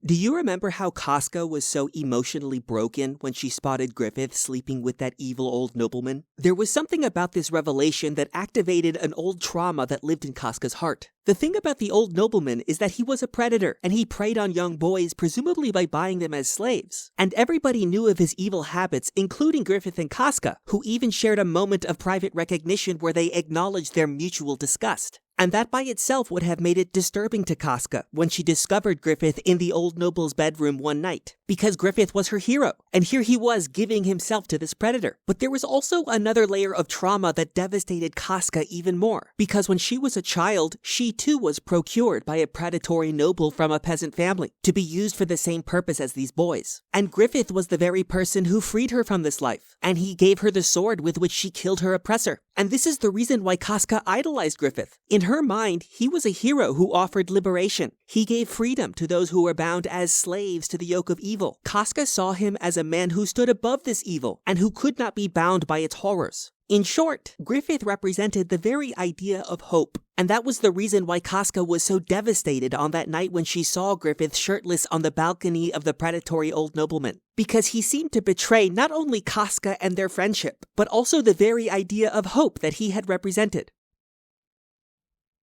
Do you remember how Casca was so emotionally broken when she spotted Griffith sleeping with that evil old nobleman? There was something about this revelation that activated an old trauma that lived in Casca's heart. The thing about the old nobleman is that he was a predator, and he preyed on young boys, presumably by buying them as slaves. And everybody knew of his evil habits, including Griffith and Casca, who even shared a moment of private recognition where they acknowledged their mutual disgust. And that by itself would have made it disturbing to Casca when she discovered Griffith in the old noble's bedroom one night, because Griffith was her hero, and here he was giving himself to this predator. But there was also another layer of trauma that devastated Casca even more, because when she was a child, she too was procured by a predatory noble from a peasant family to be used for the same purpose as these boys. And Griffith was the very person who freed her from this life, and he gave her the sword with which she killed her oppressor. And this is the reason why Casca idolized Griffith. In her mind, he was a hero who offered liberation. He gave freedom to those who were bound as slaves to the yoke of evil. Casca saw him as a man who stood above this evil and who could not be bound by its horrors. In short, Griffith represented the very idea of hope, and that was the reason why Casca was so devastated on that night when she saw Griffith shirtless on the balcony of the predatory old nobleman, because he seemed to betray not only Casca and their friendship, but also the very idea of hope that he had represented.